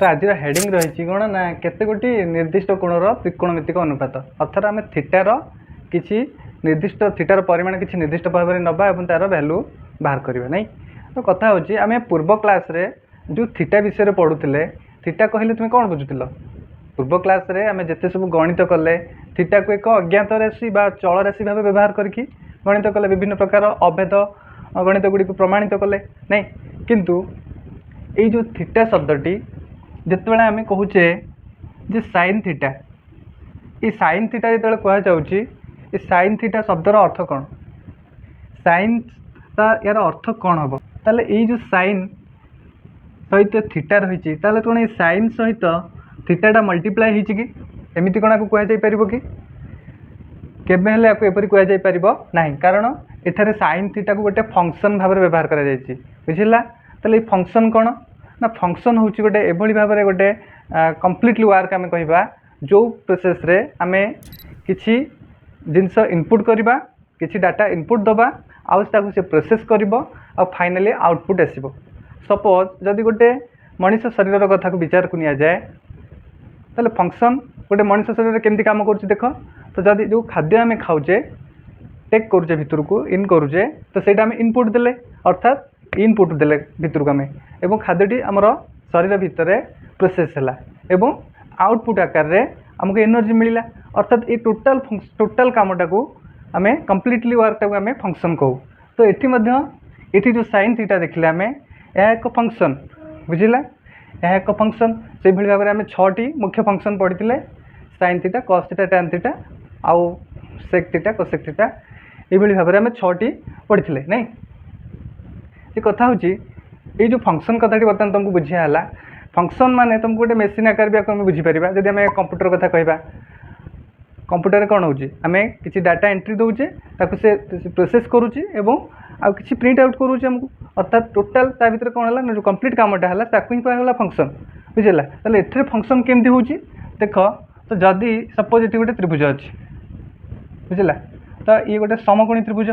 तो आज हेडिंग रही कौन ना केते गोटी निर्दिष्ट कोणर त्रिकोणमितिक अनुपात अर्थात आम थीटार किसी निर्दिष्ट थीटार परिमाण किसी निर्दिष्ट भाव में नवा और तार भैल्यू बाहर करवा नहीं। तो कथा हूँ आम पूर्व क्लास रे जो थीटा विषय पढ़ुले थीटा कहले तुम कौन बुझुल पूर्व क्लास रे आम जिते सब गणित कले थीटा को एक अज्ञात राशि बा चल राशि भाव व्यवहार करके गणित कले विभिन्न प्रकार अभेद गणित गुड़ी को प्रमाणित कले नहीं किंतु ये जो थीटा शब्दटी जिते आम कहूचे जे साइन थीटा ये साइन थीटा जो कहुच्छी ये साइन थीटा शब्दर अर्थ कौन साइन यार अर्थ कौन हम ताले ये जो साइन सहित थीटा रही कौन ये साइन सहित थीटाटा मल्टीप्लाई हो कि एमती कौन आपको कहुपर कि केबे हेले आपको एपरी कहुपर ना कारण एठारे साइन थीटा को गोटे फंक्शन भाव में व्यवहार करा बुझला ताले फंक्शन कौन ना फंक्शन हूँ गोटे एभली भाव में गोटे कम्प्लीटली वर्क आम कह जो प्रोसेस रे आम किसी जिनस इनपुट करवा किसी डाटा इनपुट दबा आउ से प्रोसेस कर फाइनाली आउटपुट आसब सपोज जदि गोटे मनीष शरीर कथा को विचार को नि जाए ताले फंक्शन गोटे मनीष शरीर केमती काम कर देख तो जदि जो खाद्य आम खाऊे टेक करुचे भितर को इन करुचे तो सहीटा आम इनपुट देले अर्थात इनपुट देले भितर को आम एवं खाद्यटी आमर शरीर भितर प्रोसेस है एवं आउटपुट आकार रे आमको एनर्जी मिलला अर्थात ये टोटाल कामटा को आम कम्प्लीटली वर्कटा को आम फंक्शन कहू। तो ये जो साइन थीटा देखिले आम यह एक फंक्शन बुझिला यह एक फंक्शन से भाई भाव में आम 6टी मुख्य फंक्शन पढ़ी sine theta cos theta tan theta आउ सेक थीटा कोसेक थीटा ये भाव में आम 6टी पढ़ी नहीं ये कथा हूँ ये जो फंक्शन कथाटी बर्तमान तुमको बुझीगला फंक्शन माने तुमको गोटे मेसीन आकार भी आम बुझीपर जब आम कंप्यूटर कथा कहवा कंप्यूटर कौन हो किसी डाटा एंट्री दौचे ताकू से प्रोसेस करुच्ची आउ किसी प्रिंट आउट करुच्ची आमको अर्थात टोटाल ता भीतर कौन है जो कंप्लीट कामटा है ताकू ही कहला फंक्शन बुझेगा ताले एथरे फंक्शन केमती होची देख तो जदि सपोज ये गोटे त्रिभुज अच्छी बुझेगा तो ये गोटे समकोणी त्रिभुज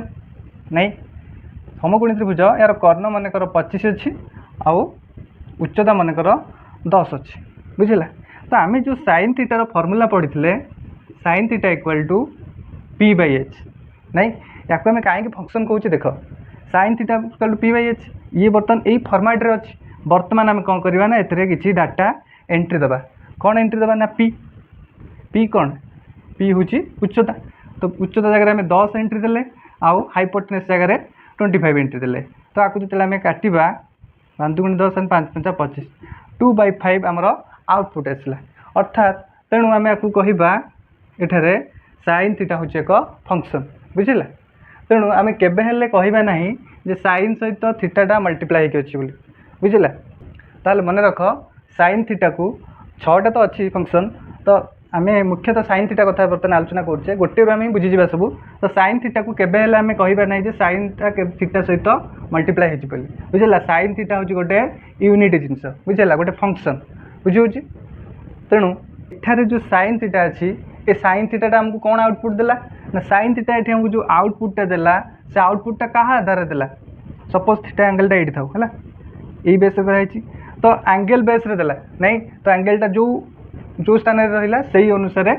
नहीं समकोणी त्रिभुज यार कर्ण मानकर 25 अच्छी आउ उच्चता मानकर 10 अच्छी बुझेगा तो आम जो साइन थीटार फर्मूला पढ़ी sine theta equal to P by H नहीं या आम कहीं फंक्शन कहे देख sine theta equal to P by H ये बर्तमान यही फर्माट रे अच्छी बर्तमान आम कौन करवा ना एथरे किसी डाटा एंट्री दबा कौन एंट्री दबा ना पी पी कौन पी हूँ उच्चता तो उच्चता जगह आम 10 एंट्री देले आउ हाइपोटेनस जगह 25 एंट्री देले तो आपको जो आम काटा 5 × 10 = 5 × 5 = 25 2/5 आमर आउटपुट आसला अर्थात तेणु आम आपको कहवा एठारे साइन थीटा हूँ एक फंक्शन बुझला तेणु आम केबे हेले कहवा नहीं जे साइन सहित थीटाटा मल्टीप्लाई होकर अच्छी बुझला ताल मन रख साइन थीटा को 6टा तो अच्छी फंक्शन तो आम मुख्यतः साइन थीटा कथा बर्तमान आलोचना करुचे गोटे आम बुझीजा सब तो साइन थीटा को केबे हेले आम कहवा नहीं जे साइनटा थीटा सहित मल्टीप्लाई हो बुझला साइन थीटा हूँ गोटे यूनिट जिनस बुझला गोटे फंक्शन बुझे तेणु एठारे जो साइन थीटा अच्छी ये साइन थीटाटा आमको कौन आउटपुट देला ना साइन थीटा ये आमको जो आउटपुटा देला से आउटपुटा क्या आधार देला सपोज थीटा एंगलटा ये था है यही बेस कराई तो एंगल बेस रे देला नहीं तो एंगलटा जो स्थान रहा से अनुसार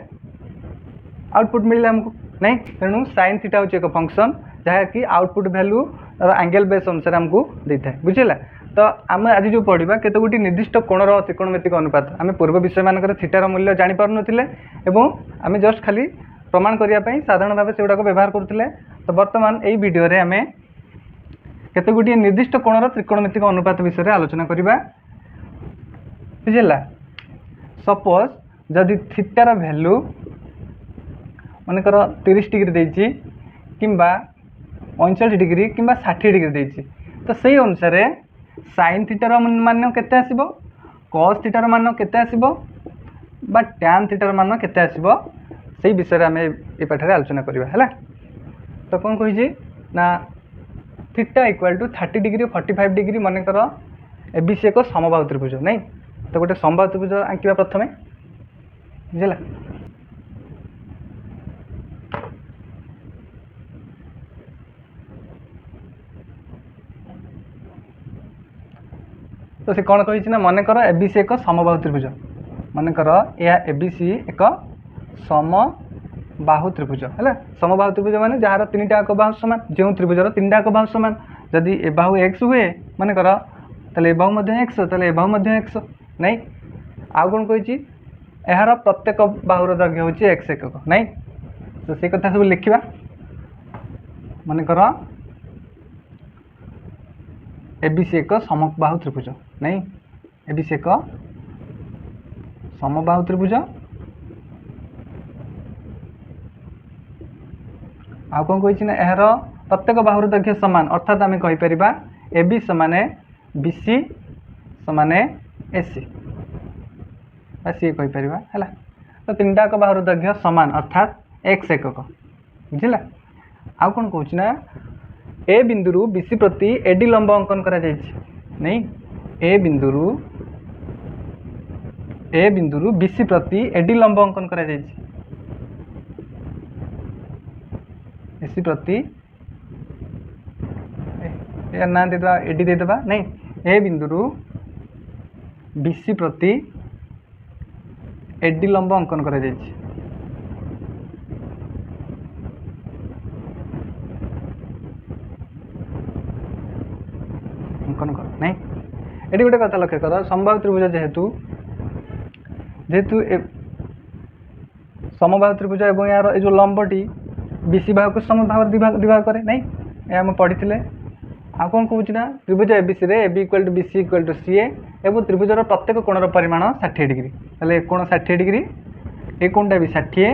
आउटपुट मिलला हमको नहीं तेणु साइन थीटा हूँ एक फंक्शन जहाँकि आउटपुट वैल्यू एंगल बेस अनुसार आमको देता है बुझेगा तो आम आज जो पढ़ा केते गोटी निर्दिष्ट कोणर त्रिकोणमितिक अनुपात आम पूर्व विषय मानक थीटार मूल्य जापर नुले आम जस्ट खाली प्रमाण करने साधारण भाव से गुड़ाक व्यवहार करुले तो बर्तमान यही वीडियो रे आम केते गोटी निर्दिष्ट कोणर त्रिकोणमितिक अनुपात विषय आलोचना करवा बुझेगा सपोज जदि थीटार भैल्यू मनकर 30 डिग्री देछि किंबा 39 डिग्री किंबा 60 डिग्री देछि तो सही अनुसार साइन थीटार मान केते आसीबो कॉस थीटार मान केते आसीबो बा टैन थीटार मान केते आसीबो सही विषय आम ये पाठरे आलोचना करवा है तो कौन कही ना theta equal to 30 degree 45 degree मनकर एबीसी एक समबाहु त्रिभुज नहीं तो गोटे समबाहु त्रिभुज आंकिबा प्रथमे बुझला तो से कौन कही ना मनकर एबीसी एक समबाहु त्रिभुज मनकर यह एबीसी एक समबाहु त्रिभुज है समबाहु त्रिभुज माने जार तीन टाक बाहु सामान जो त्रिभुजर तीन टाक बाहु सामान जदि ए बाहु एक्स हुए मनकर ताले ए बाहु एक्स ताले ए बाहु एक्स नहीं आउ कौन कही यार प्रत्येक बाहुर दैर्घ्य हूँ एक्स एकक नहीं तो से कथा सब लिखा मनकर एबीसी एक समबाहु त्रिभुज नहीं एबीसी एक समबाहु त्रिभुज आउ कौन कही ना यार प्रत्येक बाहुर दैर्घ्य सामान अर्थात आम कहीपर एबी समान बीसी समान एसी सी कहीपर है तो तीन टाक बाहुर दैर्घ्य सामान अर्थात एक्स एकक बुझला आउ कौन कौच ना ए बिंदु बीसी प्रति एडी लंब अंकन करा नहीं ए बिंदु बीसी प्रति एडी लंब अंकन करा एसी प्रति ना देदेबा एडी देदेबा नहीं ए बिंदु बीसी प्रति एडी लंब अंकन करा अंकन कर नहीं ये गोटे कथा लक्ष्य कर समबाहु त्रिभुज जेहेतु जेहेतु समबाहु त्रिभुज और यार जो लंबटी बीसी बाहु को समबाहु दिभाग करे नहीं ये आम पढ़ी आ कौन कहूँ ना त्रिभुज एबीसी रे AB equal to BC equal to CA और त्रिभुजर प्रत्येक कोणर परिमाण 60 डिग्री ताले कोण 60 डिग्री ए कोणटा भी 60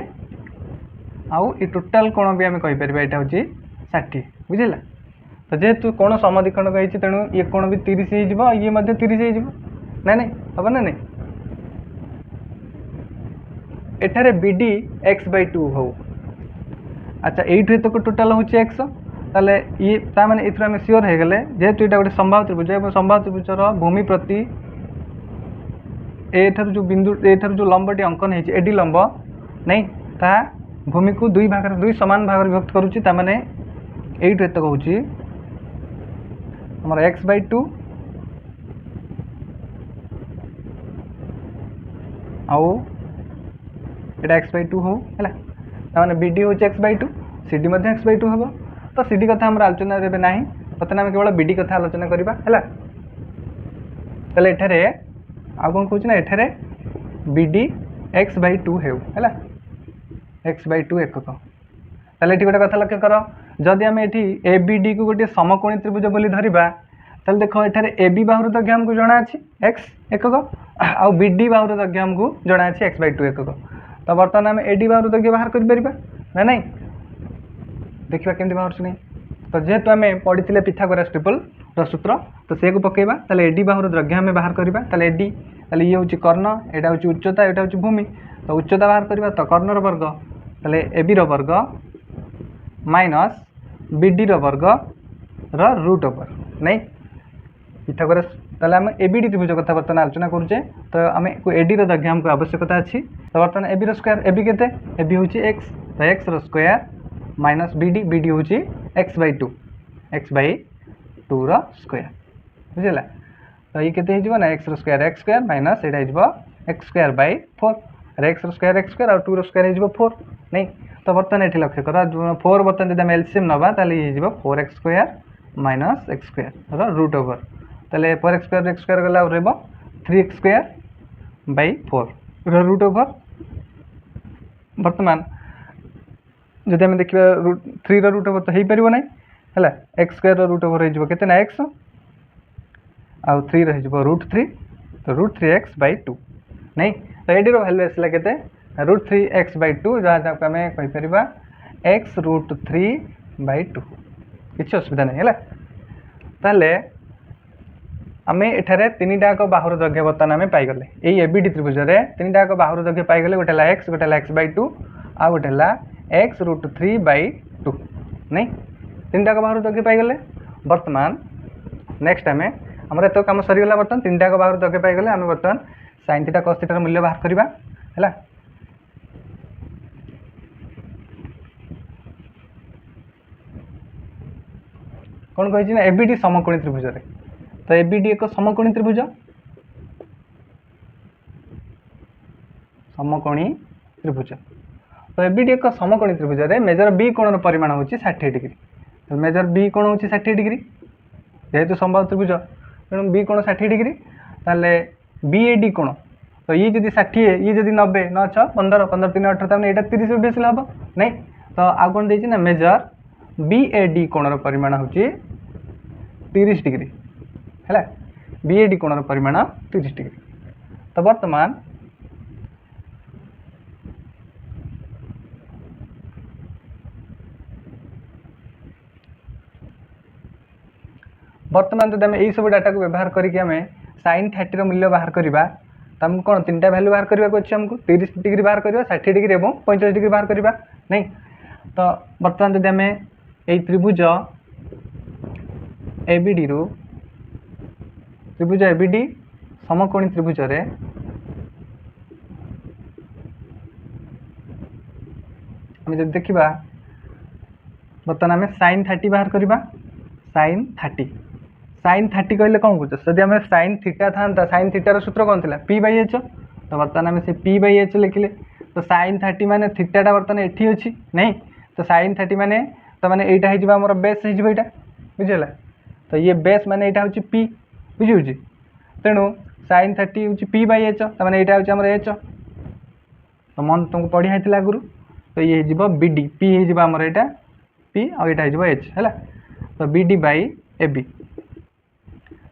आउ ए टोटाल कोण भी आम कहीपर यहाँ हूँ 60 बुझेगा तो जेहेतु कोण समद्विखंड कही तेणु ये कोण भी 30 ये 30 ना नहीं हम ना नहीं एठारे बीडी x/2 हो अच्छा ये तो टोटाल हूँ एक्स ताले ये ताने ये आम सियोर हो गले जेहेतु यहाँ गोटे समबाहु त्रिभुज और समबाहु त्रिभुजर भूमि प्रति एठार जो बिंदु एठार जो लंबटी अंकन है एडी लंब नहीं ता भूमि को दुई समान भाग विभक्त करुच्ची ताने यू एतक हूँ हमारा x/2 आउ एटा x/2 हो है ताने बीडी हूँ x/2 सीडी मध्य x/2 हम तो सीडी कथा हम आलोचना रे ना बर्तमान आम केवल बीडी कथा आलोचना करवा है ताले एठारे आ कौन कहूँ ना एठारे बीडी x/2 है x/2 एकक ताले ये गोटे कथा लक्ष्य कर जदि आम ये ए बी डी को गोटे समकोणी त्रिभुज बोली धरिबा ताले देख एठारे ए बी बाहुर दैर्घ्य हमको जना अच्छी एक्स एकक आ बी डी बाहुर दैर्घ्य हमको जना अच्छी x/2 एकक तो बर्तमान आम ए डी बाहुर दैर्घ्य बाहर कर ना नहीं देखा केमती बाहर नहीं तो जेहेतु आम पढ़ी पिथागोरस ट्रिपल सूत्र तो से पकेबा ताले एडी बाहुर दैर्घ्य आम बाहर करवा ताले एडी ताले ये हूँ कर्ण यहाँ हूँ उच्चता यहाँ हूँ भूमि तो उच्चता बाहर करवा तो कर्णर वर्ग ताले एबी वर्ग माइनस बीडी वर्ग रूट ओवर नहीं पिथागोरस ताले आम एबीडी त्रिभुज कथा बर्तमान आलोचना करुचे तो आम एडी दैर्घ्य हमको आवश्यकता अच्छी तो बर्तमान एबी स्क्वायर एबी केते एबी हूँ एक्स तो x square minus BD BD हूँ x/2 स्क्वायर बुझेगा तो ये केते ना एक्स स्क्वायर माइनस यहाँ x²/4 एक्स स्क्वायर और 2 स्क्वायर हो 4 नहीं तो बर्तमान ये लक्ष्य कर 4 बर्तमान जब एलसीएम नवा ताले 4x² minus x² root over ताले 4x² गला रहा 3x²/4 रूट ओवर बर्तमान जदि आम देखा 3 रूट ओवर तो हो पार ना है x² रूट ओवर होते ना x आउ 3 √3 तो √3x/2 नहीं तो ये भैल्यू आसला के √3x/2 जहाँ आम कहीपर x √3/2 किसी असुविधा नहीं है ताले आम एठारे तीन टाक बाहुर दैर्घ्य बर्तमान आम पाईगले यही एबीडी त्रिभुज में तीन टाक बाहुर दैर्घ्य पाईगले गोटे x गोटे x/2 आ गोटे x √3/2 नहीं तीन टाक बाहुर दैर्घ्य पाईगले बर्तमान नेक्स्ट आम आमर एत कम सरीगला बर्तमान तीन टाक बाहुर दैर्घ्य पाईगले आम बर्तमान sin θ cos θ मूल्य बाहर करवा है कौन कही एबीडी समकोणी त्रिभुज तो एबीडी एक समकोणी त्रिभुज समकोणी त्रिभुज। तो एबिडी एक समकोणी त्रिभुज रे मेजर बी कोणर परिमाण होची 60 डिग्री। तो मेजर बी कोण होची 60 डिग्री, जेहेतु समबाहु त्रिभुज तेणु बी कोण 60 डिग्री, ताले बीएडी कोण, तो ये जदि 60 ये जदि 90 9 6 15 15 3 18 ताने एटा 30 बेसिल हबो नहीं। तो आ कोन देछि ना मेजर बीएडी कोणर परिमाण होची 30 डिग्री हैला। बीएडी कोणर परिमाण 30 डिग्री। तो वर्तमान जब आम यही सब डाटा को व्यवहार करके आम sin 30 मूल्य बाहर करवा, तो आमको कौन 3टा भैल्यू बाहर करने को अच्छे, आमको 30 डिग्री बाहर करवा, 60 डिग्री और 45 डिग्री बाहर करवा नहीं। तो बर्तमान जब आम यही त्रिभुज एबीडी रु त्रिभुज एबीडी समकोणी त्रिभुज रे आम जब देखा बर्तमान आम sin 30 बाहर करवा, sin 30 कहले कौन बुझ, जदि आम sin थीटा था sin थीटार सूत्र कौन था p/h। तो बर्तमान आम से p/h लिखिले, तो sin 30 माने थीटाटा बर्तमान एठी अछि नहीं। तो sin 30 माने तो माने एटा हे जिबा हमर बेस हे जिबा एटा बुझिला। तो ये बेस माने एटा होछि p बुझि होछि, तेणु sin 30 होछि p/h, तो माने एटा होछि हमर h। तो मन तुमको पढ़ी आइथिला गुरु, तो ये हे जिबा bd, p हे जिबा हमर एटा p और एटा हे जिबा h हैला। तो bd/ab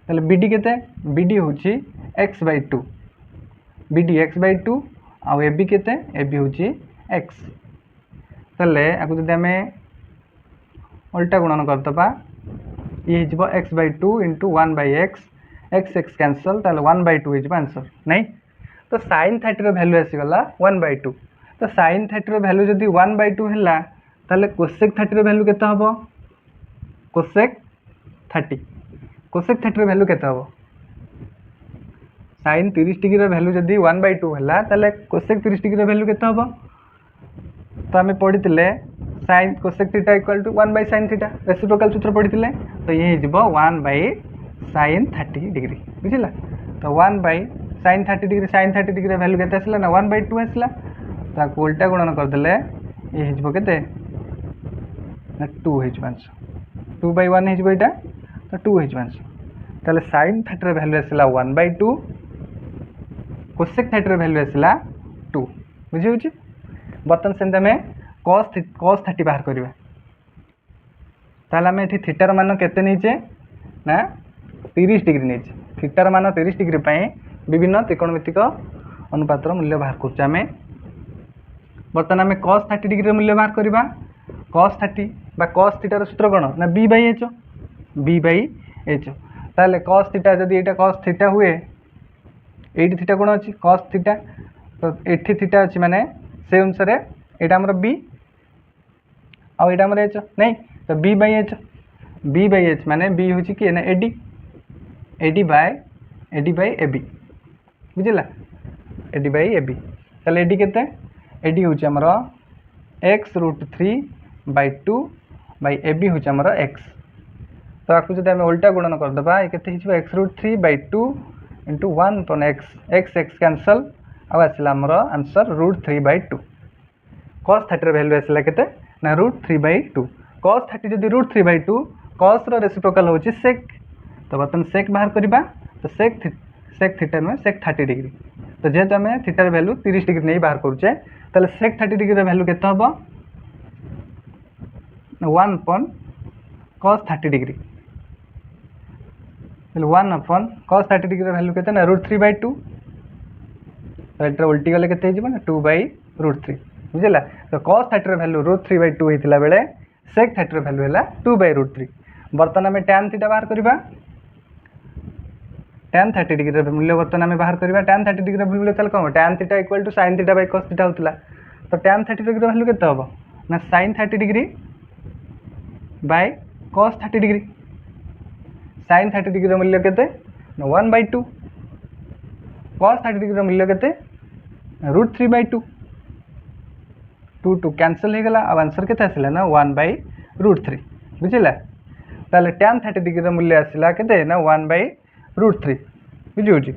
ताले bd केते, bd होछि x/2, bd x/2 और ab केते, ab होछि x। ताले आकु जदि आमे उल्टा गुणन करदबा, ये जिवो x/2 * 1/x, x कैंसल, ताले 1/2 हे जिवो आंसर नहीं। तो sin 30 रो वैल्यू आसी गला 1/2। तो sin 30 रो वैल्यू जदि 1/2 हैला, ताले cosec 30 रो वैल्यू केते हबो, cosec 30 रो वैल्यू केते हबो, sin 30 डिग्री रो वैल्यू जदि 1/2 हैला, ताले cosec 30 डिग्री रो वैल्यू केते हबो। तो आमे पढ़ितिले sin cosec theta = 1/sin theta, reciprocal सूत्र पढ़ितिले। तो ये जिवो 1/sin 30 डिग्री बुझिला। तो 1/sin 30 degree, sin 30 degree value केते आसला ना 1/2 आसला। ताको उल्टा गुणन कर देले ये जिवो केते ना 2 हे जिवो आंसर, 2/1 हे जिवो एटा, तो 2 हे जिवो आंसर। ताले sin 30 रो वैल्यू आसला 1/2, cosec 30 रो वैल्यू आसला 2 बुझि होछि। बर्तन से हमें cos 30 बाहर करवा, ताले हमें एठी थीटार मान केते नीचे ना 30 डिग्री नीचे, थीटार मान 30 डिग्री पई विभिन्न त्रिकोणमितिक अनुपातर मूल्य बाहर करछे। हमें बर्तन हमें cos 30 डिग्री मूल्य बाहर करवा, cos 30 बा cos थीटार सूत्र कोन ना b/h, b/h। ताले cos थीटा जदि एटा cos थीटा हुए, एठी थीटा कोन अछि cos थीटा, तो एठी थीटा अछि माने से अनुसार एटा हमर b और एटा हमर h नहीं। तो b/h माने b होछि कि ना ad/ab बुझिला, ad/ab। ताले ad केते, ad होछि हमर x√3/2 ab होछि हमर x। तो आकु जदि हम उल्टा गुणन कर दबा, ए केते हिजबो x√3/2 * 1/x, x कैंसल आ आसला हमर आंसर √3/2। cos 30 रो वैल्यू आसला केते ना √3/2। cos 30 जदि √3/2, cos रो रेसिप्रोकल होछि sec। तो बर्तन sec बाहर करबा, तो sec थीटा में sec 30 डिग्री। तो जेहेतु आम थीटार वैल्यू 30 डिग्री नहीं बाहर करुचे, ताले sec 30 डिग्री रो वैल्यू केते हबो 1/cos 30 डिग्री, 1/cos 30 डिग्री रो वैल्यू केते ना √3/2। तो एटा उल्टी गले केते हिजबो ना 2/√3 बुझिला। तो cos 30 रो वैल्यू √3/2 हेतिला बेले sec 30 रो वैल्यू हैला 2/√3। बर्तन हमें tan थीटा बाहर करबा, tan 30 डिग्री रो मूल्य बर्तन हमें बाहर करबा। tan 30 डिग्री रो मूल्य तल कम, tan theta = sin theta / cos theta होतिला। तो tan 30 डिग्री रो वैल्यू केते हबो ना sin 30 degree / cos 30 degree. sin 30 degree रो मूल्य केते ना 1/2, cos 30 डिग्री रो मूल्य केते √3/2, 2 कैंसल हो गला। अब आंसर केते आसला ना 1/√3 बुझिला। ताले tan 30 डिग्री रो मूल्य आसला केते ना 1/√3 बुझि होछि।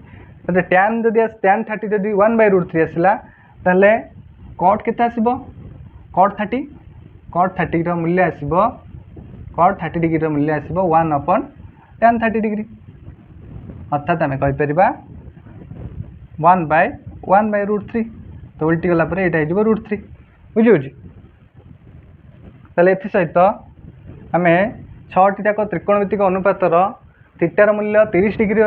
तो tan जदि tan 30 जदि 1/√3 आसला, ताहले कट केते आसीबो कट 30 कट 30 रो मूल्य आसीबो कट 30 डिग्री रो मूल्य आसीबो 1/tan 30 डिग्री अर्थात आम कहीपर 1/√3 तो उल्टी गला पर यहाँ हो √3 बुझे ताले एथि सहित आम 6टी जाक त्रिकोणमितिक अनुपातर थीटार मूल्य 30 डिग्री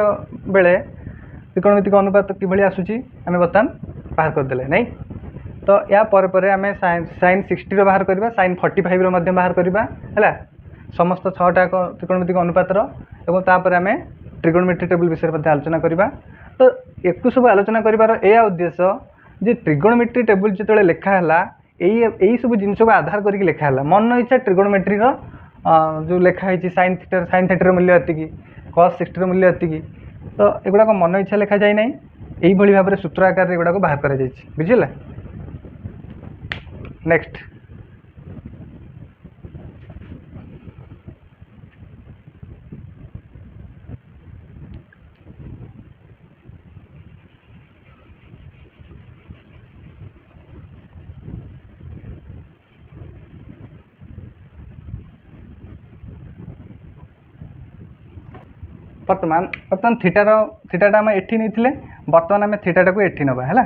बेले त्रिकोणमितिक अनुपात किभली आसूची आम बर्तमान बाहर करदे नहीं तो या पर आम sin 60 बाहर करवा sin 45 बाहर करवा है समस्त 6टा त्रिकोणमितिक अनुपातर एवं तापर आम ट्रिगोनोमेट्री टेबल विषय में आलोचना करवा तो एक सब आलोचना करार यह उद्देश्य जे ट्रिगोनोमेट्री टेबल जो लेखाला यही सब जिन को आधार करके लेखाला मन इच्छा ट्रिगोनोमेट्री जो लिखाई sin थीटर मूल्य एति cos 60 मूल्य एति तो एगुड़ाक मन इच्छा लिखा जाए ना यही भाव में सूत्र आकार एगुड़ाक बाहर कर बुझे नेक्स्ट बर्तमान थीटाटा आम एठी नहीं बर्तमान आम थीटाटा को एठी नवा है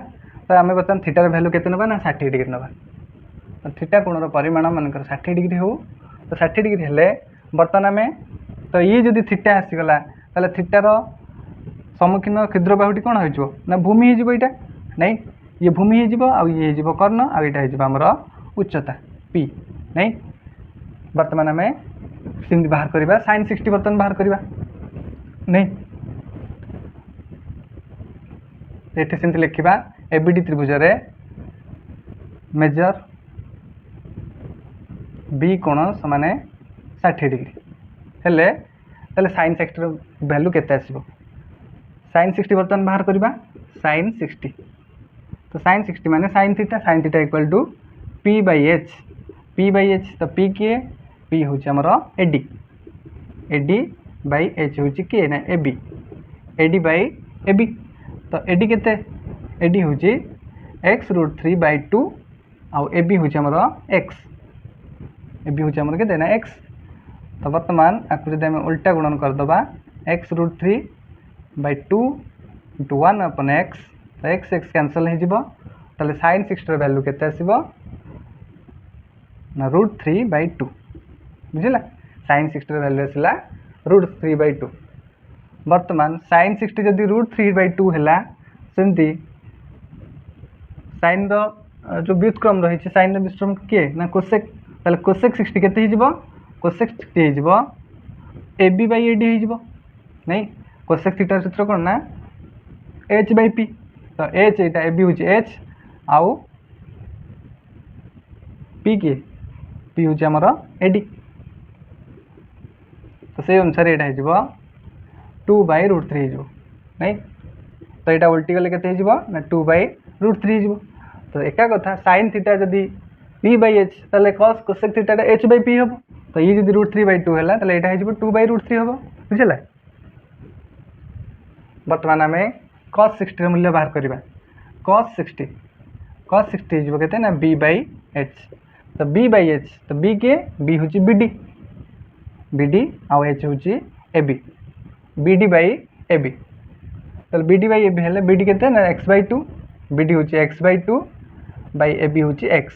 तो आम बर्तमान थीटार भैल्यू केते नवा ना 60 डिग्री नवा तो थीटा कोणर परिमाण मानकर 60 डिग्री हो तो 60 डिग्री हेले बर्तमान आम तो ये जदि थीटा आसीगला ताले थीटार सम्मुखीन क्षुद्र बाहुटी कौन हो ना भूमि हो यहाँ नहीं ये भूमि हो ये हो कर्ण आमर उच्चता पी नहीं बर्तमान आम सिंध बाहर करवा sin 60 बर्तमान बाहर करवा नहीं ये सेमती लिखा एबीडी त्रिभुज मेजर बी कोण समान 60 डिग्री हेले ताले sin 60 वैल्यू केते आसीबो sin 60 बर्तमान बाहर करवा sin 60 तो sin 60 माने sin theta equal to p/h तो p किए p हूँ आमर एडी बाई एच हूँ किए ना एबी एडी बाई एबी तो एडी केते एडी हूँ x√3/2 आउ एबी हूँ आमर x एबी हूँ आमर केते ना x तो बर्तमान आपको जब आम उल्टा गुणन करदे x√3/2 × 1/x तो x कैंसल हो sin 60 वैल्यू केते आसीबो ना √3/2 बुझला sin 60 वैल्यू आसला √3/2 बर्तमान sin 60 जदि √3/2 है सेमती sin जो व्युत्क्रम रही sin व्युत्क्रम किए ना कोसेक ताले कोसेक 60 केते हो कोसेक 60 हो AB/AD हो नहीं कोसेक थीटा सूत्र कौन ना h/p तो h यहाँ AB हूँ h आउ p किए p हूँ आमर AD तो से अनुसार यहाँ हो 2/√3 हो नहीं तो यहाँ उल्टी गले के ना 2/√3 हो तो एका कथा sin थीटा जदि p/h ताले cos कोसेक थीटा h/p हम तो ये जदि √3/2 है ताले यहाँ हो 2/√3 हम बुझे बर्तमान आम cos 60 मूल्य बाहर करवा cos 60 हो कहते ना b/h तो b/h तो b के b हूँ BD आउ h हूँ AB BD/AB तो BD/AB है BD के ना x/2 BD हूँ x/2 AB हूँ x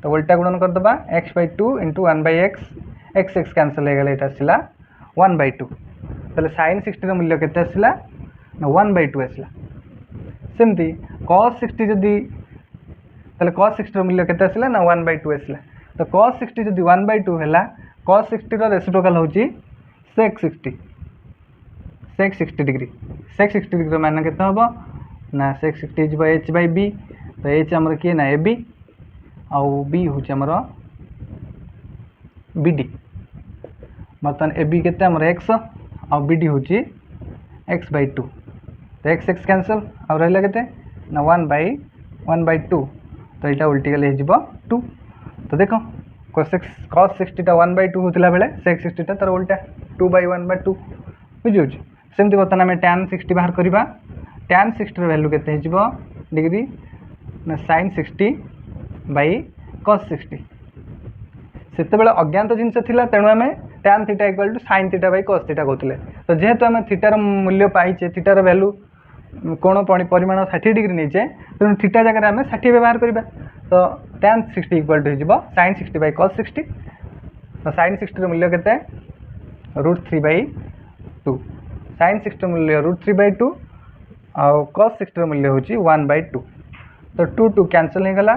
तो उल्टा गुणन करदे x/2 × 1/x x कैंसल हो गला यहाँ आसला 1/2 तो sin 60 मूल्य केते आसला ना 1/2 आसला सेमती cos 60 जदि ताले cos 60 मूल्य केते आसला ना 1/2 आसला तो cos 60 जदि 1/2 है cos 60 रेसिप्रोकाल हूँ sec 60 डिग्री sec 60 डिग्री मान के हम ना sec 60 हो h/b तो h आमर किए ना AB आउ b हूँ आमर BD बर्तमान AB केते आमर x आउ BD हूँ x/2 तो x कैंसल आउ रहा केते ना 1/2 तो यहाँ उल्टी गले हो 2 तो देख cos 60 टा 1/2 होता बेले sec 60 टा तार उल्टा 2/1/2 बुझे सेमती बर्तमान आम tan 60 बाहर करवा tan 60 वैल्यू केते डिग्री ना sin 60 बाई cos 60 सेतेबेले अज्ञात जिनस थिला तेणु आमे tan theta equal to sin theta by cos theta कहते तो जेहेतु आम थीटार मूल्य पाइचे थीटार वैल्यू कोण परिमाण 60 डिग्री नहीं तेणु थीटा जगह आम 60 व्यवहार करवा तो tan 60 इक्वल टू हो sin 60 बाई cos 60 तो sin 60 मूल्य के √3/2 sin 60 मूल्य √3/2 आउ cos 60 मूल्य हूँ 1/2 तो 2 2 कैंसल हो गला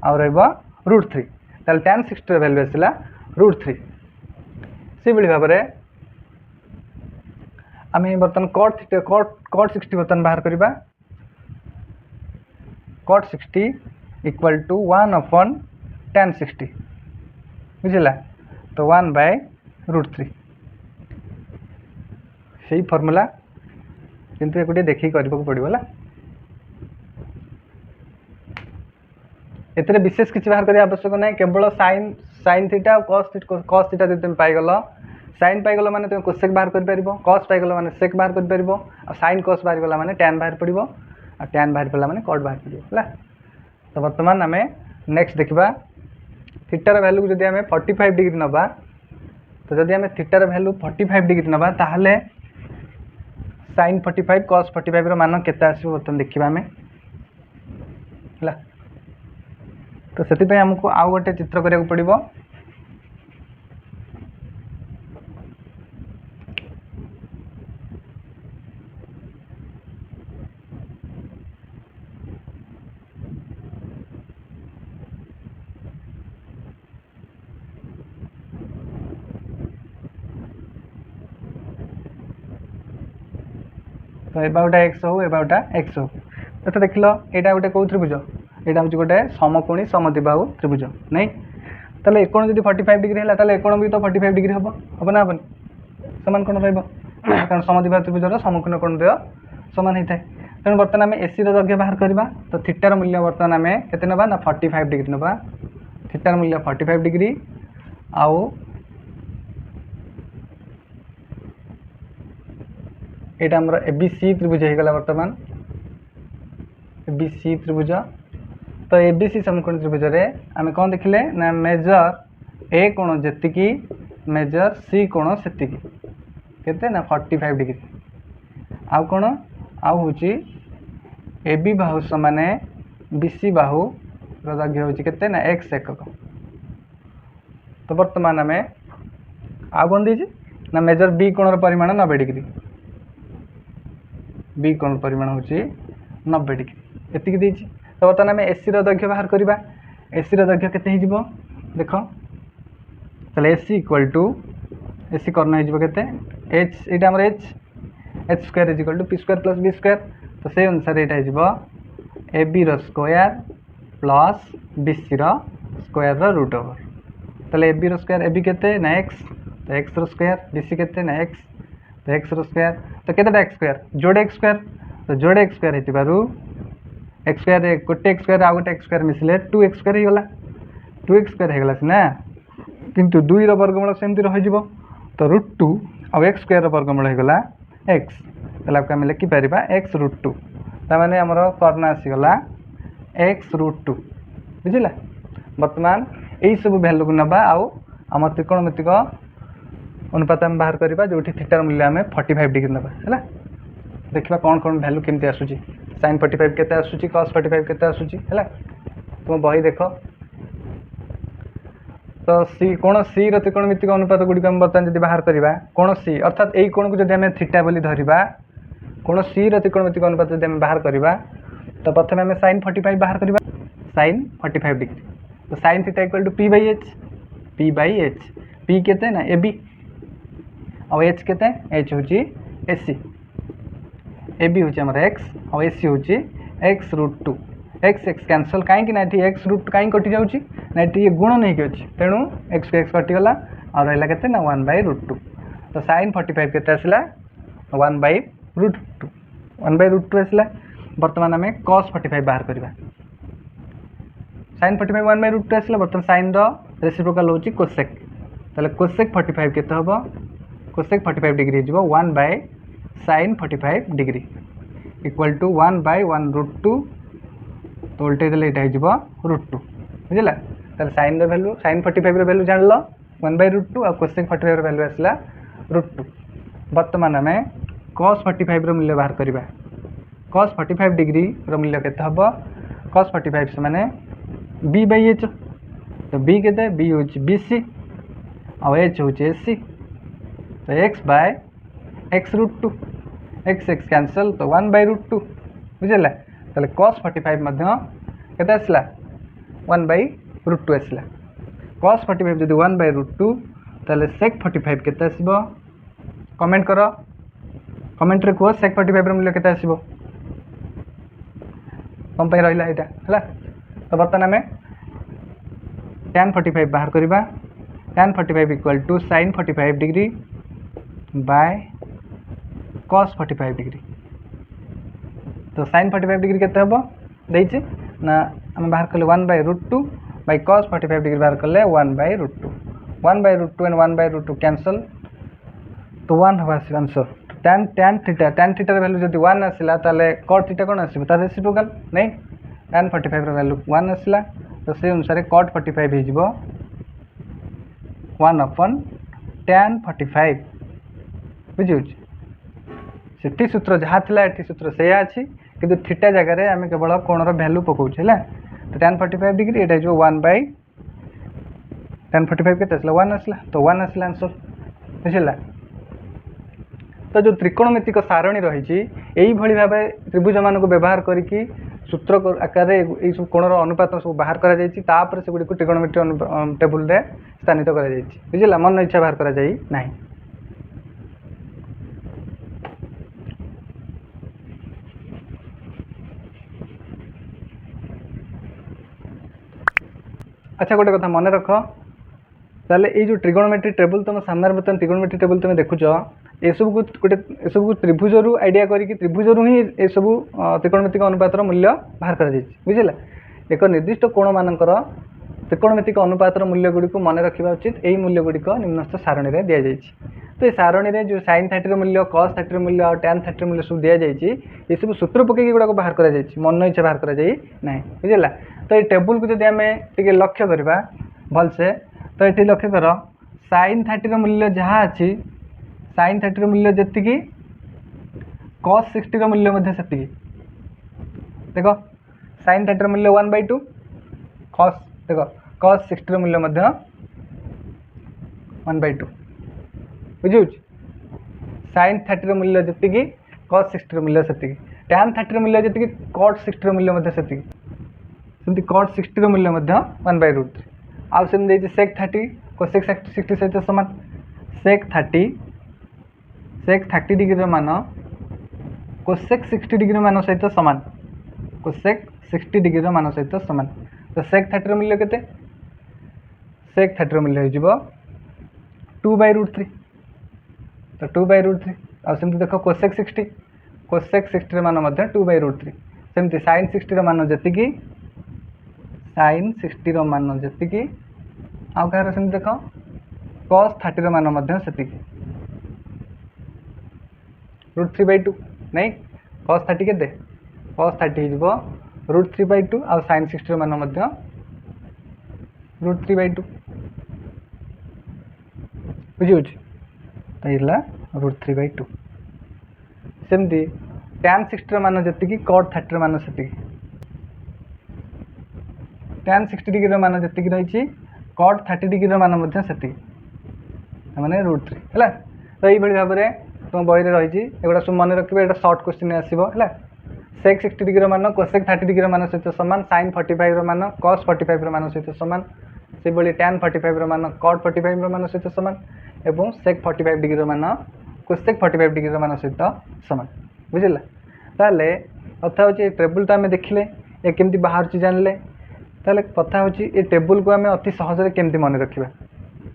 आउ √3 ताल tan 60 वैल्यू आसला √3 से भाव में आम बर्तमान cot 60 बर्तमान बाहर करवा cot 60 इक्वल टू 1/tan 60 बुझला तो 1/√3 से फर्मूला किंतु एक देखिए करने पड़ो है एते विशेष किसी बाहर करने आवश्यक ना केवल sin थीटा cos थीटा जब तुम पाइगल sin पाइगल माने तुम कोसेक बाहर कर पारिबो cos पाइगल माने सेक बाहर कर पारिबो आ sin cos बाहर गला माने tan बाहर पड़िबो आ tan बाहर पड़ला माने cot बाहर पड़िबो हला तो वर्तमान आमे नेक्स्ट देखिबा थीटार वैल्यू जदि आमे 45 डिग्री नबा तो जदि आमे थीटार वैल्यू 45 डिग्री नबा ताहले sin 45 cos 45 रो मान केते आसीबो वर्तमान देखिबा आमे हला तो से आमको आउ गोटे चित्र करने पड़ो तो एबा गोटे एक्स हो एबा गोटे एक्स हो तो देख लो यहाँ गोटे कौ त्रिभुज यहाँ हूँ गोटे समकोणी समद्विबाहु त्रिभुज नहीं ताले एकोण जब 45 डिग्री है ताले एकोण भी तो 45 डिग्री हम हम ना हेनी सामान कोण कारण समद्विबाहु त्रिभुजर समकोण कोण द्वय सामान होता है तेणु बर्तमान आम एसी दैर्घ्य बाहर करवा तो थीटार मूल्य बर्तमान आम के ना 45 डिग्री नवा थीटार मूल्य 45 डिग्री आउ यहाँ आमर एबीसी त्रिभुज हो गला बर्तमान एबीसी त्रिभुज तो एबीसी समकोण त्रिभुज रे आमे कौन देखिले ना मेजर ए कोण जेतिकी मेजर सी कोण सेतिकी केते ना 45 डिग्री आउ कोण आउ होची एबी बाहु समाने बीसी बाहु दैर्घ्य होची केते ना x एकक तो वर्तमान आमे आउ कोण देछि ना मेजर बी कोणर परिमाण 90 डिग्री बी कोण परिमाण होची 90 डिग्री एतिकी देछि तो बर्तमान आम एसी दैर्घ्य बाहर करवा एसी दैर्घ्य केते हो देख चलो एसी इक्वल टू एसी कर्ण हो केते एच यहाँ आम H square is equal to P square plus B square तो से अनुसार यहाँ हो A B square plus B C square root over ताले A B square A B केते ना एक्स तो एक्स स्क्वायर बी सी केते ना एक्स तो एक्स स्क्वायर तो केतेटा एक्स स्क्वायर जोड़े एक्स स्क्वायर तो जोड़े एक्स स्क्वायर होतिबारु एक्स स्क्वायर गोटे एक्स स्क्वायर आउ गोटे एक्स स्क्वायर मिसले 2x स्क्वायर हो गला 2x स्क्वायर हो गला सिना किंतु 2 रो वर्गमूल सेमती रहिजिवो तो √2 आ x स्क्वायर रो वर्गमूल हो गला x तला को हम लिखि परिबा x √2 ता माने हमर कर्ण आसी गला x √2 बुझिला वर्तमान एई सब वैल्यू को नबा आउ हम त्रिकोणमितिक अनुपात हम बाहर करवा जो थीटार मूल्य आम 45 डिग्री नबा है देखा कौन कौन वैल्यू केमती आसूची sin 45 केते आसूची cos 45 केते आसूची है तुम बही देख तो सी कौन सी त्रिकोणमितिक अनुपात गुड़िक बर्तमान जब बाहर करवा कौन सी अर्थात यही कोण को जब आम थीटा बोली धरवा कौन सी त्रिकोणमितिक अनुपात जब आम बाहर करवा तो प्रथम आम sin 45 बाहर करवा sin 45 डिग्री तो sin theta equal to p/h p केते ना ए बी और एच केते एच हूँ एसी ए बी हूँ आम एक्स और एसी हूँ x√2 एक्स एक्स कैंसल कहीं ना ये x√2 कहीं कटि जाऊँगी ना ये गुण नहीं कि अच्छी तेणु x को x कटिगला और रहा के ना 1/√2 तो sin 45 केते आसला 1/√2 1/√2 आसला बर्तमान आम cos 45 बाहर करवा sin 45 1/√2 आसला बर्तमान sin रेसिप्रोकाल हूँ कोसेक ताले कोसेक 45 केते हम कोसेक 45 डिग्री हो 1/sin 45 डिग्री इक्वल टू 1/1√2 तो उल्टे देले ये √2 बुझला। ताले sin वैल्यू sin 45 वैल्यू जान लो 1/√2 और cosec 45 वैल्यू आसला √2। वर्तमान आम cos 45 मूल्य बाहर करवा। cos 45 डिग्री मूल्य केते हबो cos 45 माने b/h तो b केते b हूँ BC और h हूँ AC तो x/x√2 x कैंसल तो 1/√2 बुझला। ताले cos 45 मध्य केते आसला 1/√2 आसला। cos 45 जदि 1/√2 ताले sec 45 केते आसीबो कमेंट करो कमेंट रे को sec 45 मूल्य केते आसीबो कम पे रहिला एटा हला। तो बर्तमान में tan 45 बाहर करवा। tan 45 equal to sin 45 degree by cos 45 degree. तो sin 45 डिग्री केते हबो देछि ना हम बाहर करले 1/√2 बाय cos 45 डिग्री बाहर करले 1/√2 1/√2 एंड 1/√2 कैंसल तो 1 हवा आंसर। tan थीटा वैल्यू जदि 1 आसिला ताले cot थीटा कोन आसीबो तार रेसिप्रोकल नहीं tan 45 वैल्यू 1 आसिला तो से अनुसार cot 45 हे जिवो 1/tan 45 बुझियो। सेठी सूत्र जहाँ थिला एठी सूत्र सेया अछि किंतु थीटा जगह रे आमे केवल कोणर वैल्यू पकाउछ हैला। तो tan 45 डिग्री एटा जो 1/tan 45 केते आसला 1 आसला तो 1 आसला आंसर बुझिला। तो जो त्रिकोणमितिक सारणी रही यही भाव त्रिभुज मान व्यवहार करके सूत्र आकार ये सब कोणर अनुपात सब बाहर करा से गुड़ी त्रिकोणमितिक टेबुल रे स्थानित बुझला। मन इच्छा बाहर करा जाई नहीं। अच्छा गोटे कथा मन रख ताले ये जो ट्रिगोनोमेट्री टेबुल तुम सामने बर्तमान ट्रिगोनोमेट्री टेबुल तुम देखुच ये सब को गोटे सब त्रिभुज रु आइडिया करके त्रिभुज रु ही ये सब त्रिकोणमितिक अनुपातर मूल्य बाहर कर बुझला। एक निर्दिष्ट कोण मानकर त्रिकोणमितिक अनुपातर मूल्य गुड़ी को मन रखा उचित। यही मूल्य गुड़िक निम्नस्थ सारणी में दि जाए। तो ये सारणी में जो sin 30 मूल्य cos 30 मूल्य और tan 30 मूल्य सब दि जाए ये सब सूत्र पकई गुड़ाक बाहर कर मन इच्छा बाहर कर ना बुझला। तो ये टेबुल को जब आम टे लक्ष्य करवा भलसे तो ये लक्ष्य कर sin 30 मूल्य जहाँ अच्छी sin 30 मूल्य जी cos 60 मूल्य से देख sin 30 मूल्य 1/2 cos देख cos 60 मूल्य 1/2 बुझे। sin 30 मूल्य जी cos 60 मूल्य से tan 30 मूल्य जी cot 60 मूल्य से cot 60 मूल्य 1/√3 आउ से sec 30 cosec 60 सहित समान sec 30 डिग्री मान cosec 60 डिग्री मान सहित समान cosec 60 डिग्री मान सहित समान। तो sec 30 मूल्य केते sec 30 मूल्य हो 2/√3 तो 2/√3 आउ सेमती देख cosec 60 मान 2/√3 सेमती sin 60 मान जी sin 60 मान जी आउ कह सेमती देख cos 30 मान से √3/2 नहीं cos 30 के cos 30 हो √3/2 आउ sin 60 मान √3/2 बुझे। तो ये √3/2 सेमती tan 60 मान जी cot 30 मान से tan 60 डिग्री मान जी रही cot 30 डिग्री मान से मैंने √3 है। तो ये भाव में तुम बही रही एगुड़ा सब मन रखिए ये सर्ट क्वेश्चन आसो है sec 60 डिग्री मान cosec 30 डिग्री मान सहित सामान sin 45 मान cos 45 मान सहित सामान से भाई tan 45 मान cot 45 मान सहित सामान एवं sec 45 डिग्री मान cosec 45 डिग्री मान सहित सामान बुझला। ताले कथा हूँ टेबुल तो आम देखिले ये केमती बाहर जानले ताले कथा हूँ ये टेबुल को आम अति सहज केमती मन रखा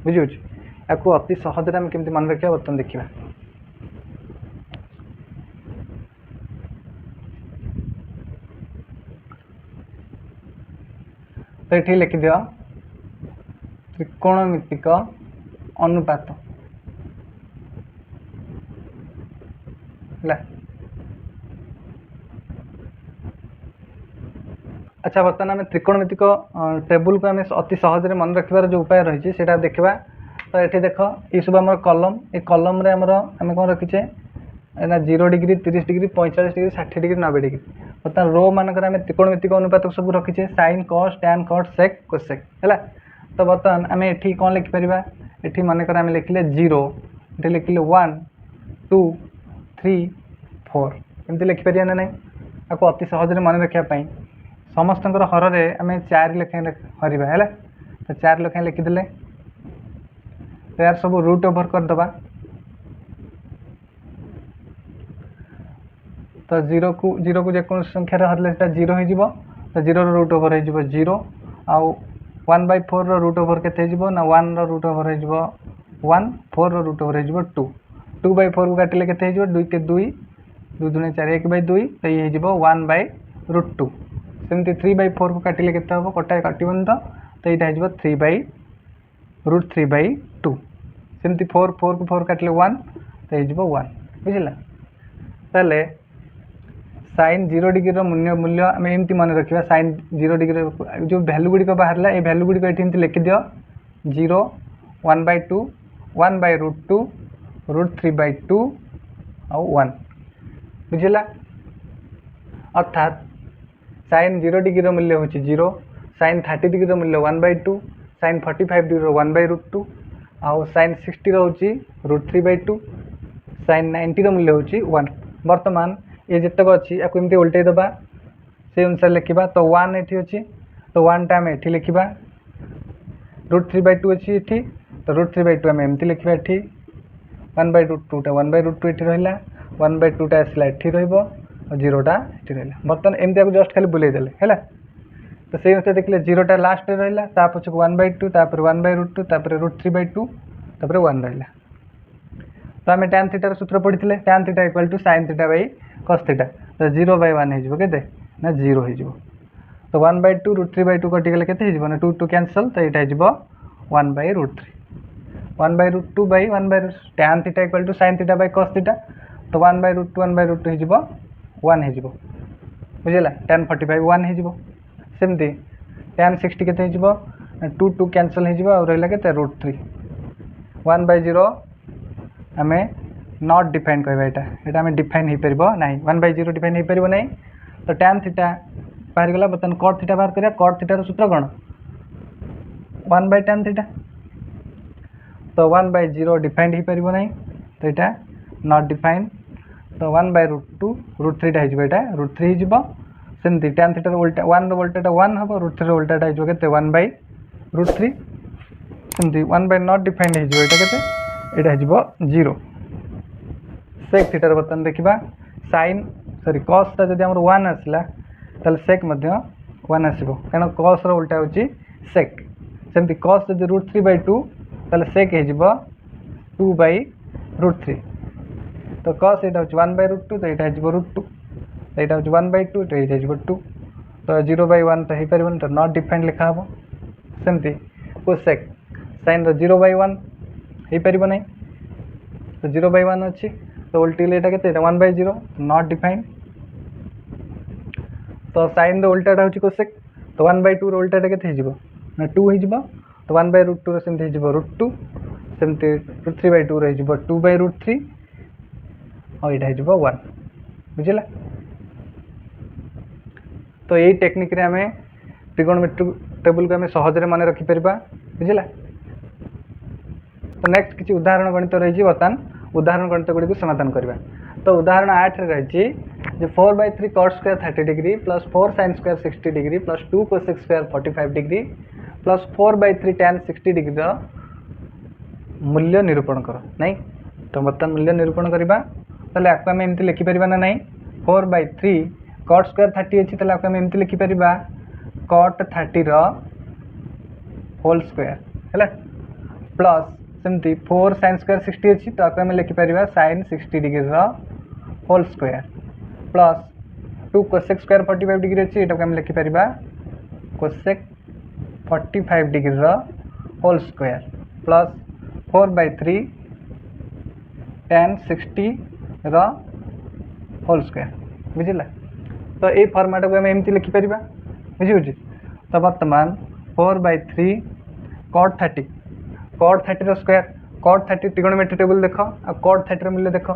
बुझे या अति सहज आम केमती मन रखा बर्तमान देखा। तो ये लिखिद त्रिकोणमितिक अनुपात अच्छा बर्तमान आम त्रिकोणमितिक टेबुल को आम अति सहज मन रखार जो उपाय रही है देखा। तो ये देख ये सब आम कलम ये कलम आम कौन रखीचे ना 0 degree 30 degree 45 degree 60 degree 90 degree. बर्तमान रो मानक त्रिकोणमितिक अनुपात सब रखीचे sine cos tan cot sec cosec है। तो बर्तमान आम ये कौन लिखिपर ये मनकर आम लिखिले 0 ये लिखिले 1 2 3 4 एमती लिखिपर ना नहीं। आपको अति सहज मन रखापी समस्त हर में आम 4 लेखाएं हरवा है। तो 4 लेखाएं लिखिदे तो यार सब रूट ओवर करदे। तो 0 को जेको संख्यार हरले 0 हो। तो 0 रूट ओवर हो 0 आउ 1/4 रूट ओवर के ना 1 रूट ओवर हो 1 4 रूट ओवर हो 2 2/4 को काटिले के 2 के 2 2 दूने 4 1/2 तो ये हो 1/√2। सेमती 3/4 को काटिले के कटा काटबन तो यहाँ हो 3/√3/2। सेमती 4 4 को 4 काटिले 1 तो ये 1 बुझला। ताले साइन 0 डिग्री मूल्य मूल्य आम एमती मन रखा साइन 0 डिग्री जो भैल्यू गुड़िक बाहर ये भैल्यू गुड़िक ये लिखि दियो 0 1/2 1/√2 √3/2 और 1 बुझला। अर्थात साइन 0 डिग्री मूल्य हूँ 0 साइन 30 डिग्री मूल्य 1/2 साइन 45 डिग्री 1/√2 आउ साइन 60 रोचे √3/2 साइन 90 मूल्य हूँ 1। बर्तमान ये जितक अच्छी या उल्टे दबा से अनुसार लिखा। तो 1 ये अच्छी तो 1 टा आम ये लिखा √3/2 अच्छी ये तो √3/2 आम एमती लिखा ये 1/√2 टा 1/√2 ये रहा 1/2 टा आसला ये रो टा ये रहा। बर्तमान एमती आपको जस्ट खाली बुले देले है। तो से अनुसार देखिए 0 टा लास्ट रहा पछक 1/2 तापर 1/√2 तापर √3/2 तापर 1 रहा। तो आम tan थीटार सूत्र पढ़ी tan theta equal to sin theta by cos theta. तो 0/1 हो के ना 0 हो। तो 1/2 √3/2 कटिगले के ना 2 2 कैंसल तो यहाँ हो 1/√3 1/√2 by 1 tan theta equal to sin theta by cos theta. तो 1/√2 1/√2 हो 1 हो बुझला। tan 45 1 हो सेमती tan 60 के 2 2 कैंसल हो रहा के √3 1/0 आम नॉट डिफाइन कहवा यहाँ आम डिफाइन हो पार ना 1/0 डिफाइन हो पार ना। तो tan थीटा बाहर गला। बर्तमान cot थीटा बाहर करा cot थीटार सूत्र कौन 1/tan थीटा। तो 1/0 डिफाइंड हो पार ना तो यहाँ नॉट डिफाइन। तो 1/√2 √3 टा हो √3 हो सेमती tan थीटार उल्टा 1 उल्टाटा 1 हम √3 उल्टाटा हो 1/√3 सेमती 1 नॉट डिफाइंड हो यहाँ हो 0 सेक थीटार। बर्तमान देखा साइन सॉरी cos टा जब 1 आसला ताल सेक 1 आसो कारण cos उल्टा हूँ सेक। सेमती cos जब √3/2 ताल सेक हो 2/√3। तो cos यहाँ हूँ 1/√2 तो यहाँ हो √2 तो यहाँ हूँ 1/2 तो यहाँ हो 2 तो 0/1 तो हो पार तो नॉट डिफाइंड लिखा हम। सेमती कोसेक साइन 0/1 हो पार ना तो 0/1 अच्छी तो उल्टीले यहाँ के 1/0 नॉट डिफाइंड। तो साइन उल्टाटा हूँ कोसेक तो 1/2 उल्टाटा के ना 2 हो तो 1/√2 सेमती हो √2 सेमती √3/2 रही 2/√3 और यहाँ हो 1 बुझला। तो यही टेक्निक रे आमे ट्रिगोनोमेट्रिक टेबल को आम सहजरे मन रखिपर बुझला। तो नेक्स्ट किसी उदाहरण गणित रही बर्तमान उदाहरण गणित गुड़ी समाधान करवा। तो उदाहरण 8 रही 4/3 cot square 30 degree plus 4 sin square 60 degree plus 2 cosec square 45 degree plus 4/3 tan 60 degree मूल्य निरूपण कर नहीं। तो बर्तमान मूल्य निरूपण करवा ताले आपको आम एमती लिखिपर ना नहीं 4/3 cot स्क्वायर 30 अच्छी ताले आपको आम एमती लिखिपर cot 30 होल स्क्वायर है प्लस सेमती 4 sin स्क्वायर 60 अच्छी तो आपको आम लिखिपर sin 60 degree whole square plus 2 cosec square 45 degree अच्छी यहाँ आम लिखिपर cosec 45 degree whole square plus 4/3 tan 60 whole square बुझला। तो ये फॉर्मेट को आम एमती लिखिपर बुझी तो बर्तमान 4/3 cot 30 square cot 30 trigonometry table देख आ cot 30 मूल्य देख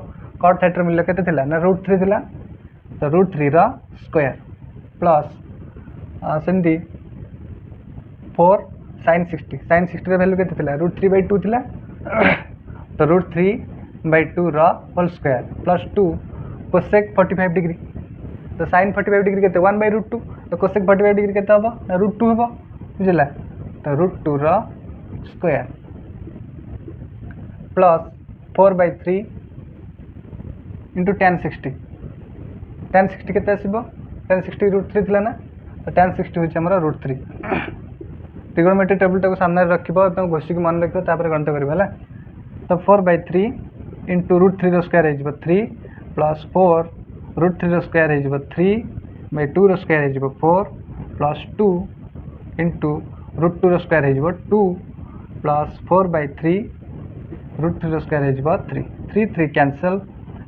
cot 30 मूल्य केते थिला ना √3 थिला तो √3 स्क्वायर प्लस सेमती 4 sin 60 वैल्यू केते थिला √3/2 थिला तो √3/2 whole square plus 2 cosec 45 degree तो sin 45 डिग्री केते 1/√2 तो कोसेक 45 डिग्री केते हबो ना √2 हबो बुझला तो √2 स्क्वायर प्लस 4/3 इंटू tan 60 केते आसीबो tan 60 √3 थिला ना तो tan 60 होची हमरा √3 ट्रिगोनोमेट्री टेबल टाको सामने रखिबो त घोषिक मन रखिबो तापर गणित करबो हला तो 4/3 इंटू √3 स्क्वायर हो 3 प्लस 4 √3 स्क्वायर हो 3/2 स्क्वायर हो 4 प्लस 2 इंटू √2 स्क्वायर हो 2 प्लस 4/3 √3 स्क्वायर हो 3 cancel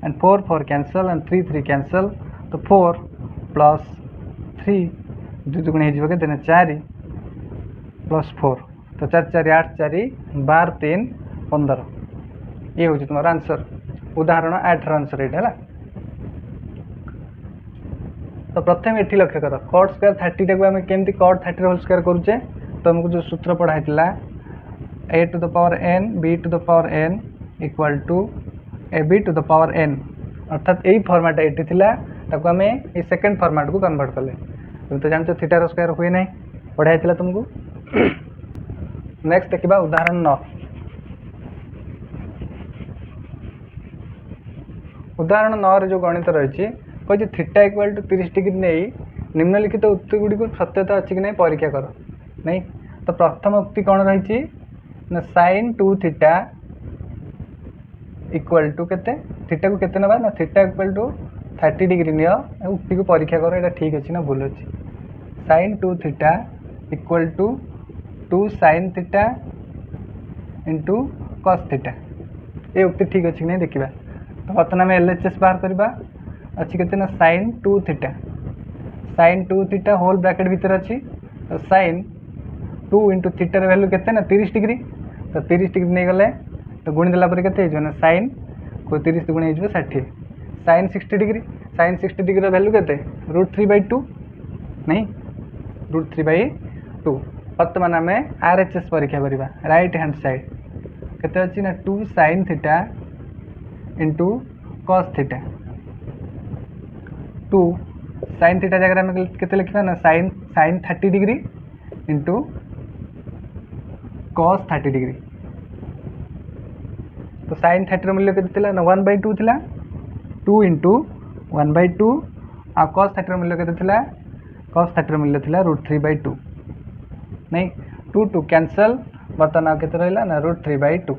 and 4 cancel and 3 cancel तो 4 प्लस 3 2 दुगुणी हो के 4 प्लस 4 तो 4 4 8 4 12 3 15 ये हूँ तुम आंसर उदाहरण 8 आंसर ये तो प्रथम ये लक्ष्य कर cot स्क्वायर 30 टाक आम केमती cot 30 होल स्क्वायर करुचे तो आमको जो सूत्र पढ़ाई a to the power n b to the power n equal to ab to the power n अर्थात यही फॉर्मेट ये ताको आम ये सेकेंड फॉर्मेट को कन्वर्ट कले तुम तो जानते थीटार स्क्वायर हुए ना पढ़ाई तुमको नेक्स्ट देखा उदाहरण 9 उदाहरण 9 रे जो गणित रही कही थीटा इक्वल टू 30 डिग्री नहीं निम्नलिखित उक्ति गुड़ी को सत्यता अच्छी कि नहीं परीक्षा कर नहीं तो प्रथम उक्ति कौन रही ना sin 2 थीटा इक्वल टू केते थीटा को केते नबा ना थीटा इक्वल टू 30 डिग्री नियो उक्ति को परीक्षा करो एटा ठीक अछि ना भूल अछि sin 2 theta equal to 2 sin theta into cos theta ये उक्ति ठीक अछि नहीं देखिबा तो बर्तमान में LHS बाहर करबा अच्छी कहते ना sin 2 थीटा होल ब्रैकेट भीतर अच्छी तो sin 2 इंटू थीटार वैल्यू केते ना 30 डिग्री तो 30 डिग्री नहीं गले तो गुणी देला पर केते हो ना sin को 30 गुणी हो 60 sin 60 डिग्री वैल्यू केते √3/2 नहीं √3/2 वर्तमान आम RHS परीक्षा करवा राइट हैंड साइड केते अच्छी ना 2 sin theta into cos theta 2 sin theta जगह में केते लिखा ना sin 30 degree into cos 30 degree तो sin 30 मूल्य केते ना 1/2 थिला 2 इंटू 1/2 आ cos 30 मूल्य केते थिला cos 30 मूल्य थिला √3/2 नहीं 2 कैंसल बर्तमान केते रहला ना √3/2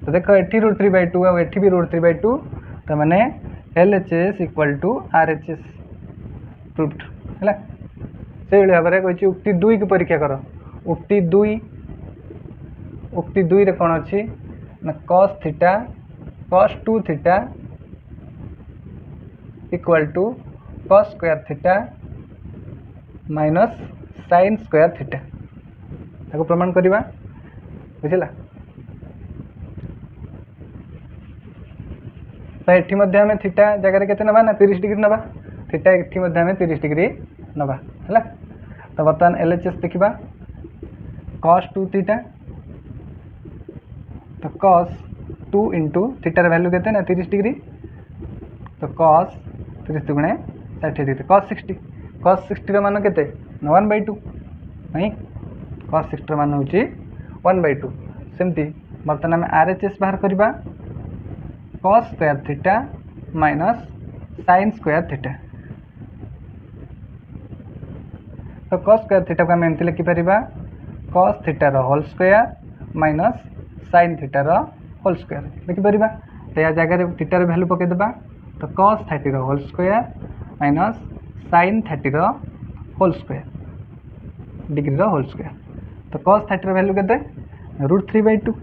तो देखो एठी √3/2 आ एठी भी √3/2 तो माने LHS equal to RHS proved है से भाव में कही उक्ति 2 की परीक्षा कर उक्ति 2 रे कौन अच्छी ना cos theta cos 2 theta equal to cos square theta minus sin square theta ताको प्रमाण करवा बुझला तो ये आम थीटा जगह के ना 30 डिग्री नवा थीटा ये 30 डिग्री नवा है तो बर्तमान LHS देखा cos 2 थीटा तो cos 2 इंटू थीटार वैल्यू के ना 30 डिग्री तो cos 30 दुगुणे 60 डिग्री cos 60 मान के 1/2 नहीं cos 60 मान हूँ 1/2 सेमती बर्तमान आम RHS बाहर करवा cos square theta minus sin square theta तो cos स्क्वायर थीटा को आम एमती लिखिपर cos थीटार होल स्क्वायर माइनस sin थीटार होल स्क्वायर लिखिपर तो या जगह थीटार वैल्यू पकईदेबा तो cos 30 whole square minus sin 30 whole square degree whole square तो cos 30 वैल्यू के √3/2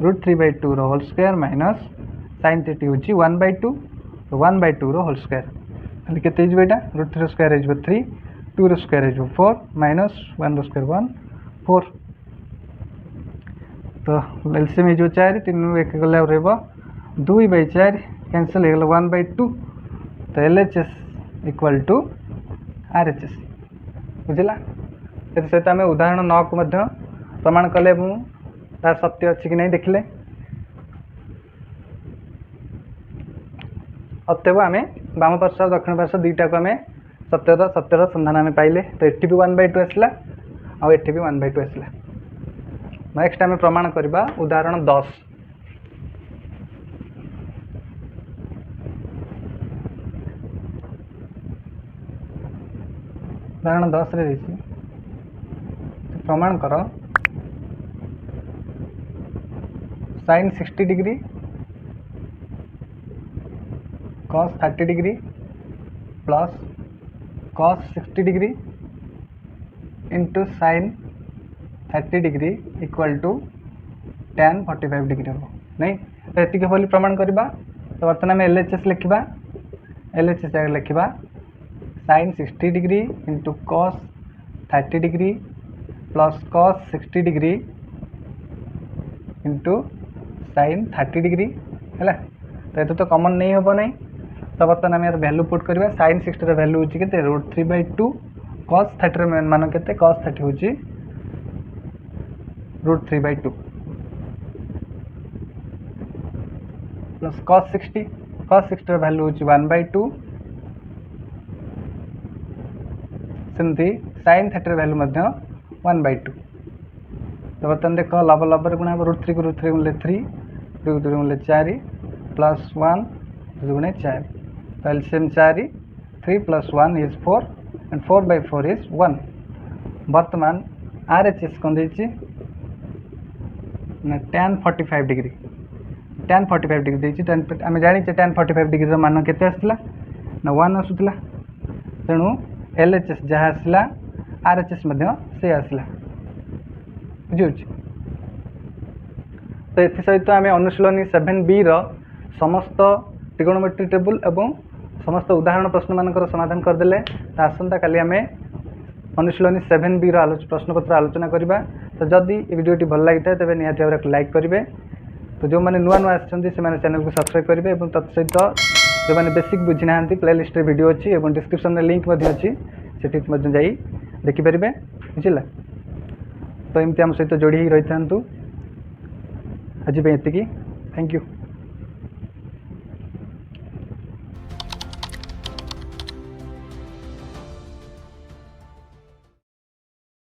√3/2 होल स्क्वायर माइनस sin 30 हूँ 1/2 तो 1/2 होल स्क्वायर खाली के √3 स्क्वायर हो 3 2 रो स्क्वायर हो 4 माइनस 1 रो स्क्वायर 1 4 तो एलसीएम हो 4 3 रो 1 गला रहबो 2/4 कैंसिल हो गला 1/2 तो एलएचएस इक्वल टू आरएचएस बुझला एत सहित आम उदाहरण 9 को मध्य प्रमाण कले तार सत्य अच्छी कि नहीं देखिले अतएव आम बाम पार्श्व और दक्षिण पार्श्व दुईटा को आम सत्यर संधान आम पाइले तो एटी भी 1/2 आसला आउ एटी भी 1/2 आसला नेक्स्ट आम प्रमाण करवा उदाहरण 10 उदाहरण 10 रे प्रमाण कर sin 60 degree cos 30 degree plus cos 60 degree into sin 30 degree equal to tan 45 degree हम नहीं तो ये बोली प्रमाण करवा तो बर्तमान आम एलएचएस लिखा एलएचएस लिखा sin 60 degree into cos 30 degree plus cos 60 degree into sin 30 degree है तो ये तो कमन नहीं हम नहीं तो बर्तमान आम यार वैल्यू पुट करवा sin 60 वैल्यू होची केते √3/2 cos 30 मान केते cos 30 होची √3/2 प्लस cos 60 वैल्यू होची 1/2 सेमती sin 30 वैल्यू मध्य 1/2 तो बर्तमान देख लव लव गुणा √3 को √3 गुणिले 3 2 को 2 गुणिले 4 प्लस 1 2 गुणे 4 तो LCM 4 3 plus 1 is 4 and 4/4 is 1 बर्तमान आरएचएस कौन देछि ना tan 45 डिग्री देछि आम जानी tan 45 डिग्री रो मान केते आसला ना 1 आसुतला तेणु एलएचएस जहाँ आसला आरएचएस मध्य से आसला बुझे तो ये सहित आम अनुशीलनी 7B समस्त ट्रिगोनोमेट्री टेबुल एवं समस्त उदाहरण प्रश्न मानकर समाधान करदे आसंता काली आम अनुशीलनी 7B प्रश्नपत्र आलोचना करवा तो जदि ये वीडियोटी भल लगी था तेज निहाती भाव लाइक करेंगे तो जो मैंने नुआ नुआ आसछन्ति से चैनल को सब्सक्राइब करेंगे और तत्सहित जो मैंने बेसिक बुझी ना प्लेलिस्ट वीडियो अच्छी और डिस्क्रिप्शन में लिंक अच्छी से देखिपारे बुझला तो एमती आम सहित जोड़ी रही था आज ये थैंक यू।